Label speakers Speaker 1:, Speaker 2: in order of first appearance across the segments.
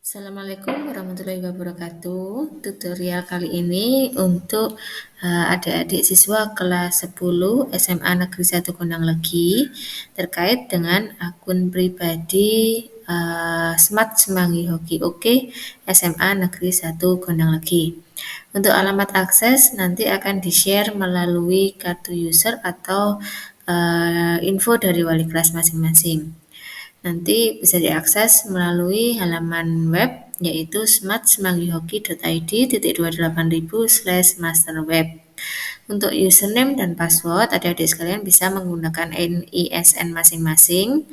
Speaker 1: Assalamualaikum warahmatullahi wabarakatuh. Tutorial kali ini untuk adik-adik siswa kelas 10 SMA Negeri 1 Gondang Legi terkait dengan akun pribadi Smart Semanggi Hoki Oke SMA Negeri 1 Gondang Legi. Untuk alamat akses nanti akan di-share melalui kartu user atau info dari wali kelas masing-masing. Nanti bisa diakses melalui halaman web yaitu smartsemanggihoki.id/28000/masterweb. Untuk username dan password, adik-adik sekalian bisa menggunakan NISN masing-masing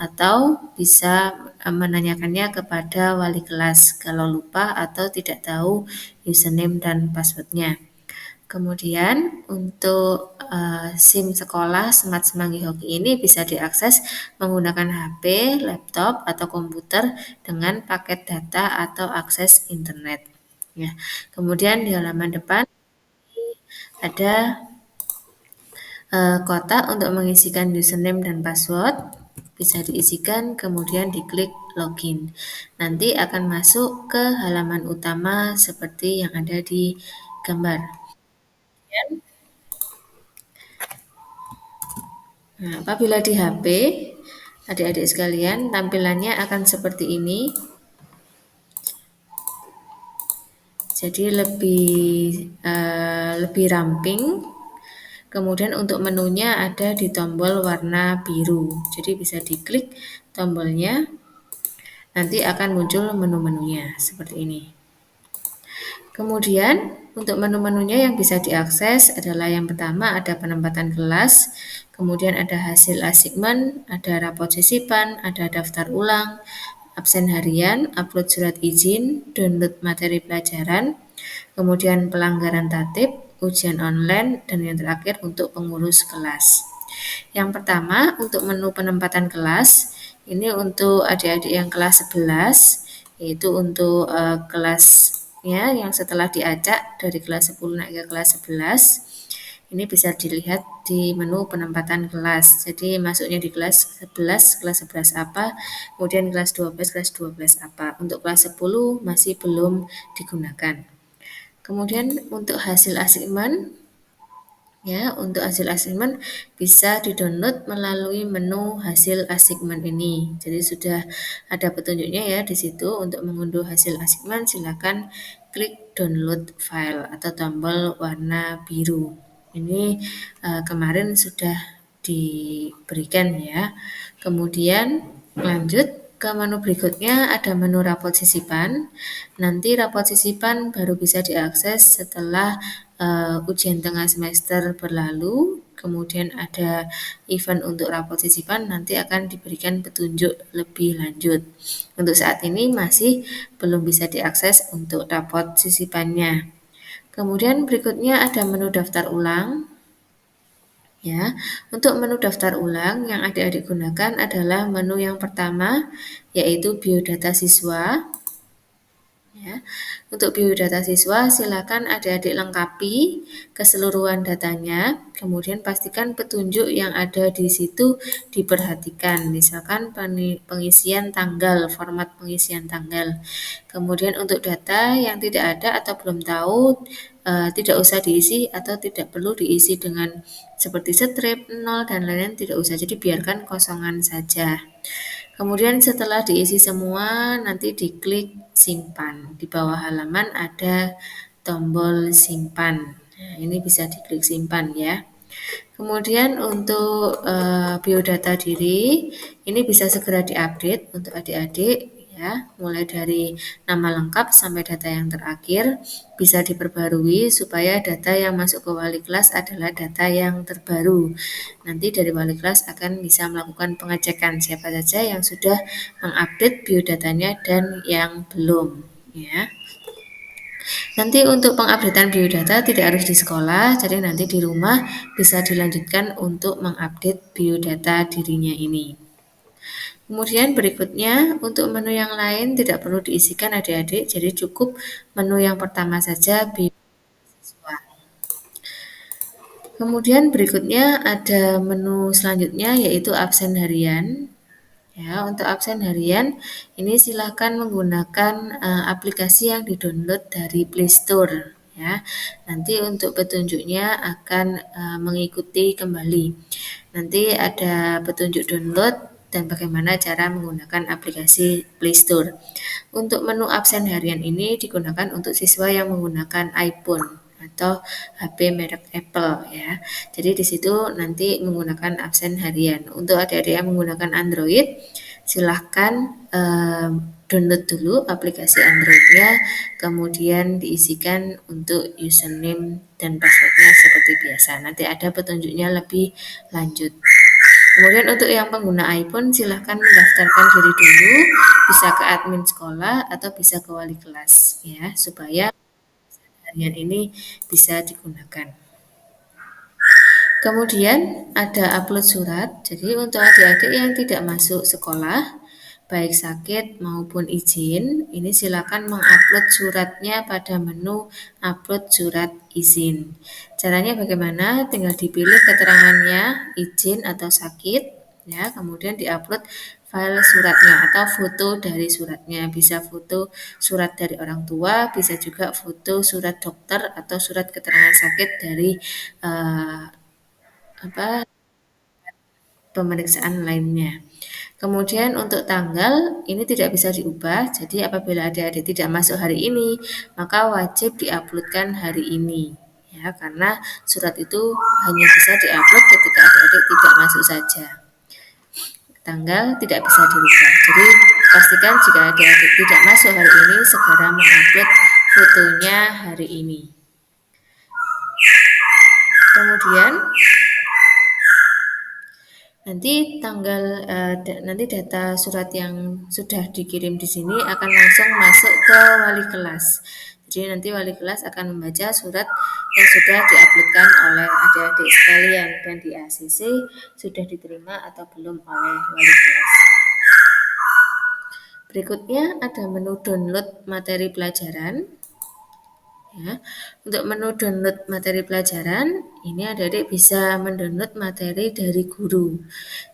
Speaker 1: atau bisa menanyakannya kepada wali kelas kalau lupa atau tidak tahu username dan passwordnya. Kemudian untuk SIM sekolah Smart Semanggi Hoki ini bisa diakses menggunakan HP, laptop, atau komputer dengan paket data atau akses internet. Ya. Kemudian di halaman depan ada kotak untuk mengisikan username dan password. Bisa diisikan, kemudian diklik login. Nanti akan masuk ke halaman utama seperti yang ada di gambar. Nah, apabila di HP, adik-adik sekalian, tampilannya akan seperti ini. Jadi lebih ramping. Kemudian untuk menunya ada di tombol warna biru. Jadi bisa diklik tombolnya, nanti akan muncul menu-menunya seperti ini. Kemudian untuk menu-menunya yang bisa diakses adalah yang pertama ada penempatan kelas, kemudian ada hasil assignment, ada rapot sisipan, ada daftar ulang, absen harian, upload surat izin, download materi pelajaran, kemudian pelanggaran tatib, ujian online, dan yang terakhir untuk pengurus kelas. Yang pertama untuk menu penempatan kelas, ini untuk adik-adik yang kelas 11, yaitu untuk kelasnya yang setelah diacak dari kelas 10 naik ke kelas 11. Ini bisa dilihat di menu penempatan kelas. Jadi masuknya di kelas 11, kelas 11 apa, kemudian kelas 12, kelas 12 apa. Untuk kelas 10 masih belum digunakan. Kemudian untuk hasil assignment, ya, untuk hasil assignment bisa di-download melalui menu hasil assignment ini. Jadi sudah ada petunjuknya ya di situ. Untuk mengunduh hasil assignment silakan klik download file atau tombol warna biru. Ini kemarin sudah diberikan ya. Kemudian lanjut ke menu berikutnya ada menu rapot sisipan. Nanti rapot sisipan baru bisa diakses setelah ujian tengah semester berlalu. Kemudian ada event untuk rapot sisipan, nanti akan diberikan petunjuk lebih lanjut. Untuk saat ini masih belum bisa diakses untuk rapot sisipannya. Kemudian berikutnya ada menu daftar ulang. Ya, untuk menu daftar ulang yang adik-adik gunakan adalah menu yang pertama, yaitu biodata siswa. Ya, untuk biodata siswa silakan adik-adik lengkapi keseluruhan datanya, kemudian pastikan petunjuk yang ada di situ diperhatikan, misalkan pengisian tanggal, format pengisian tanggal. Kemudian untuk data yang tidak ada atau belum tahu, tidak usah diisi atau tidak perlu diisi dengan seperti strip, nol, dan lain-lain tidak usah, jadi biarkan kosongan saja. Kemudian setelah diisi semua, nanti diklik simpan. Di bawah halaman ada tombol simpan. Nah, ini bisa diklik simpan ya. Kemudian untuk biodata diri, ini bisa segera diupdate untuk adik-adik ya, mulai dari nama lengkap sampai data yang terakhir bisa diperbarui supaya data yang masuk ke wali kelas adalah data yang terbaru. Nanti dari wali kelas akan bisa melakukan pengecekan siapa saja yang sudah mengupdate biodatanya dan yang belum ya. Nanti untuk pengupdatean biodata tidak harus di sekolah, jadi nanti di rumah bisa dilanjutkan untuk mengupdate biodata dirinya ini. Kemudian berikutnya untuk menu yang lain tidak perlu diisikan adik-adik, jadi cukup menu yang pertama saja biodata. Kemudian berikutnya ada menu selanjutnya yaitu absen harian. Ya, untuk absen harian ini silakan menggunakan aplikasi yang di-download dari Play Store ya. Nanti untuk petunjuknya akan mengikuti kembali. Nanti ada petunjuk download dan bagaimana cara menggunakan aplikasi Play Store. Untuk menu absen harian ini digunakan untuk siswa yang menggunakan iPhone atau HP merek Apple ya. Jadi di situ nanti menggunakan absen harian. Untuk adik-adik yang menggunakan Android, silahkan download dulu aplikasi Androidnya, kemudian diisikan untuk username dan passwordnya seperti biasa. Nanti ada petunjuknya lebih lanjut. Kemudian untuk yang pengguna iPhone silahkan mendaftarkan diri dulu, bisa ke admin sekolah atau bisa ke wali kelas ya, supaya harian ini bisa digunakan. Kemudian ada upload surat. Jadi untuk adik-adik yang tidak masuk sekolah, baik sakit maupun izin, ini silakan mengupload suratnya pada menu upload surat izin. Caranya bagaimana? Tinggal dipilih keterangannya, izin atau sakit, ya, kemudian diupload file suratnya atau foto dari suratnya. Bisa foto surat dari orang tua, bisa juga foto surat dokter atau surat keterangan sakit dari eh, apa pemeriksaan lainnya. Kemudian untuk tanggal ini tidak bisa diubah, jadi apabila adik-adik tidak masuk hari ini, maka wajib diuploadkan hari ini. Ya, karena surat itu hanya bisa diupload ketika adik-adik tidak masuk saja. Tanggal tidak bisa dirubah. Jadi pastikan jika adik-adik tidak masuk hari ini, segera mengupload fotonya hari ini. Kemudian nanti data surat yang sudah dikirim di sini akan langsung masuk ke wali kelas. Jadi nanti wali kelas akan membaca surat yang sudah diuploadkan oleh adik-adik sekalian dan di ACC sudah diterima atau belum oleh wali kelas. Berikutnya ada menu download materi pelajaran. Ya, untuk menu download materi pelajaran, ini adik-adik bisa mendownload materi dari guru.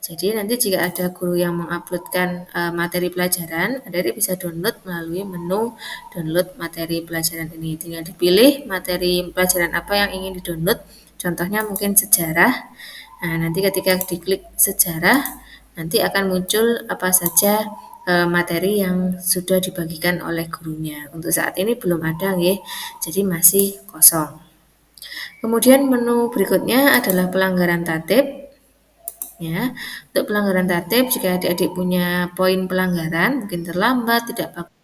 Speaker 1: Jadi nanti jika ada guru yang menguploadkan materi pelajaran, adik-adik bisa download melalui menu download materi pelajaran ini. Tinggal dipilih materi pelajaran apa yang ingin di-download. Contohnya mungkin sejarah. Nah, nanti ketika diklik sejarah, nanti akan muncul apa saja materi yang sudah dibagikan oleh gurunya. Untuk saat ini belum ada ya, jadi masih kosong. Kemudian menu berikutnya adalah pelanggaran tatib. Ya, untuk pelanggaran tatib jika adik-adik punya poin pelanggaran, mungkin terlambat, tidak pakai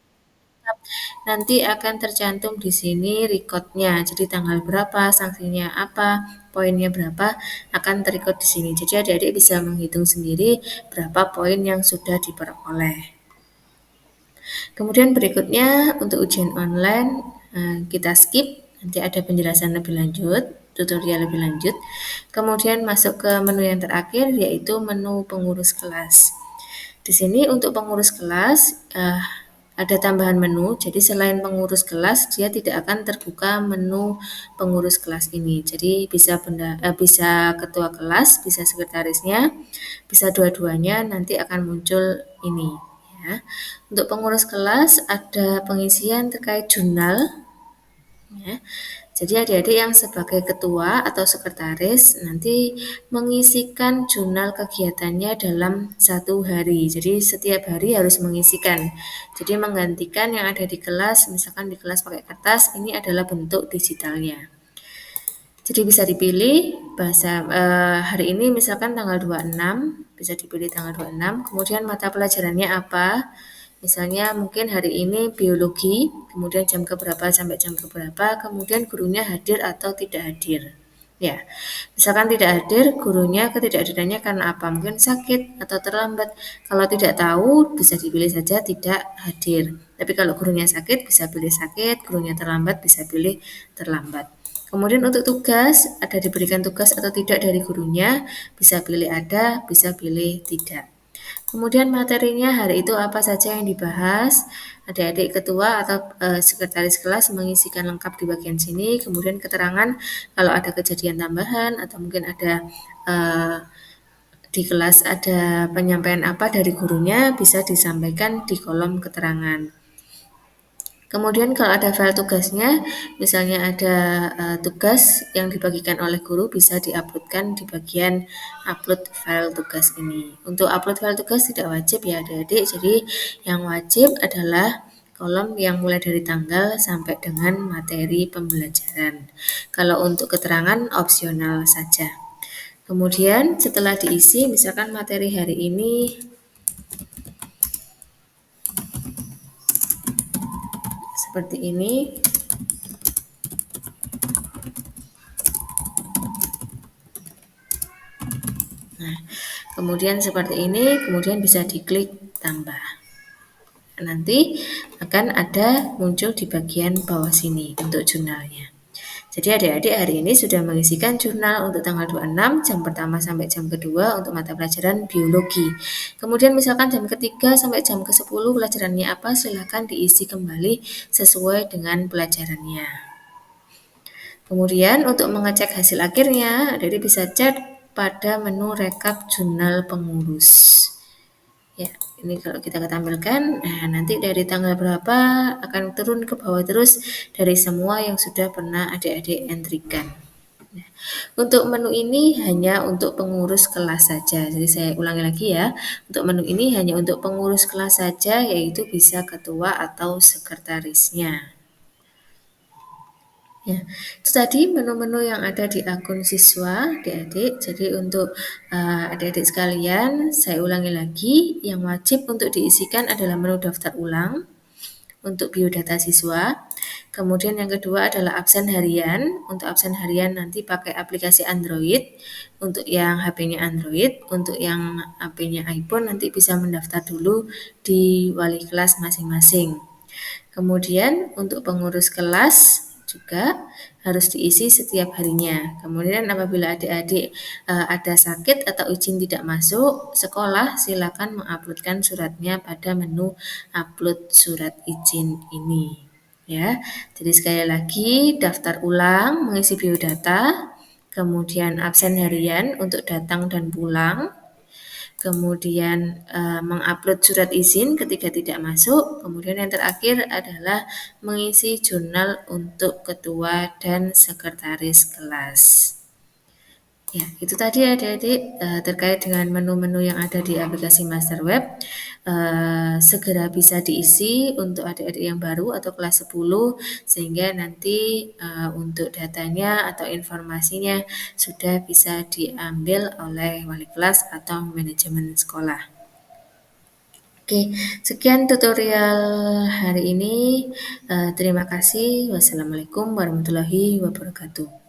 Speaker 1: nanti akan tercantum di sini recordnya. Jadi tanggal berapa, sanksinya apa, poinnya berapa, akan terrecord di sini. Jadi adik-adik bisa menghitung sendiri berapa poin yang sudah diperoleh. Kemudian berikutnya untuk ujian online kita skip, nanti ada penjelasan lebih lanjut, tutorial lebih lanjut. Kemudian masuk ke menu yang terakhir yaitu menu pengurus kelas. Di sini untuk pengurus kelas ada tambahan menu, jadi selain pengurus kelas dia tidak akan terbuka menu pengurus kelas ini. Jadi bisa ketua kelas, bisa sekretarisnya, bisa dua-duanya nanti akan muncul ini. Ya. Untuk pengurus kelas ada pengisian terkait jurnal. Ya. Jadi adik-adik yang sebagai ketua atau sekretaris nanti mengisikan jurnal kegiatannya dalam satu hari. Jadi setiap hari harus mengisikan. Jadi menggantikan yang ada di kelas, misalkan di kelas pakai kertas, ini adalah bentuk digitalnya. Jadi bisa dipilih bahasa hari ini misalkan tanggal 26, bisa dipilih tanggal 26, kemudian mata pelajarannya apa? Misalnya mungkin hari ini biologi, kemudian jam keberapa sampai jam keberapa, kemudian gurunya hadir atau tidak hadir. Ya, misalkan tidak hadir, gurunya ketidakhadirannya karena apa? Mungkin sakit atau terlambat. Kalau tidak tahu, bisa dipilih saja tidak hadir. Tapi kalau gurunya sakit, bisa pilih sakit, gurunya terlambat, bisa pilih terlambat. Kemudian untuk tugas, ada diberikan tugas atau tidak dari gurunya, bisa pilih ada, bisa pilih tidak. Kemudian materinya hari itu apa saja yang dibahas, adik-adik ketua atau sekretaris kelas mengisikan lengkap di bagian sini, kemudian keterangan kalau ada kejadian tambahan atau mungkin ada di kelas ada penyampaian apa dari gurunya bisa disampaikan di kolom keterangan. Kemudian kalau ada file tugasnya, misalnya ada tugas yang dibagikan oleh guru bisa diuploadkan di bagian upload file tugas ini. Untuk upload file tugas tidak wajib ya adik-adik, jadi yang wajib adalah kolom yang mulai dari tanggal sampai dengan materi pembelajaran. Kalau untuk keterangan opsional saja. Kemudian setelah diisi, misalkan materi hari ini seperti ini. Nah, kemudian seperti ini, kemudian bisa diklik tambah. Nanti akan ada muncul di bagian bawah sini untuk jurnalnya. Jadi adik-adik hari ini sudah mengisikan jurnal untuk tanggal 26 jam pertama sampai jam kedua untuk mata pelajaran biologi. Kemudian misalkan jam ketiga sampai jam ke-10 pelajarannya apa, silahkan diisi kembali sesuai dengan pelajarannya. Kemudian untuk mengecek hasil akhirnya, adik-adik bisa cek pada menu rekap jurnal pengurus. Ya, ini kalau kita tampilkan, nah nanti dari tanggal berapa akan turun ke bawah terus dari semua yang sudah pernah adik-adik entrikan. Nah, untuk menu ini hanya untuk pengurus kelas saja. Jadi saya ulangi lagi ya. Untuk menu ini hanya untuk pengurus kelas saja, yaitu bisa ketua atau sekretarisnya. Ya, itu tadi menu-menu yang ada di akun siswa adik-adik. Jadi untuk adik-adik sekalian, saya ulangi lagi, yang wajib untuk diisikan adalah menu daftar ulang untuk biodata siswa. Kemudian yang kedua adalah absen harian. Untuk absen harian nanti pakai aplikasi Android. Untuk yang HP-nya Android, untuk yang HP-nya iPhone nanti bisa mendaftar dulu di wali kelas masing-masing. Kemudian untuk pengurus kelas juga harus diisi setiap harinya. Kemudian apabila adik-adik ada sakit atau izin tidak masuk sekolah, silakan menguploadkan suratnya pada menu upload surat izin ini. Ya, jadi sekali lagi daftar ulang mengisi biodata, kemudian absen harian untuk datang dan pulang, kemudian mengupload surat izin ketika tidak masuk, kemudian yang terakhir adalah mengisi jurnal untuk ketua dan sekretaris kelas. Ya, itu tadi adik-adik terkait dengan menu-menu yang ada di aplikasi MasterWeb. Segera bisa diisi untuk adik-adik yang baru atau kelas 10 sehingga nanti untuk datanya atau informasinya sudah bisa diambil oleh wali kelas atau manajemen sekolah. Oke, sekian tutorial hari ini. Terima kasih. Wassalamualaikum warahmatullahi wabarakatuh.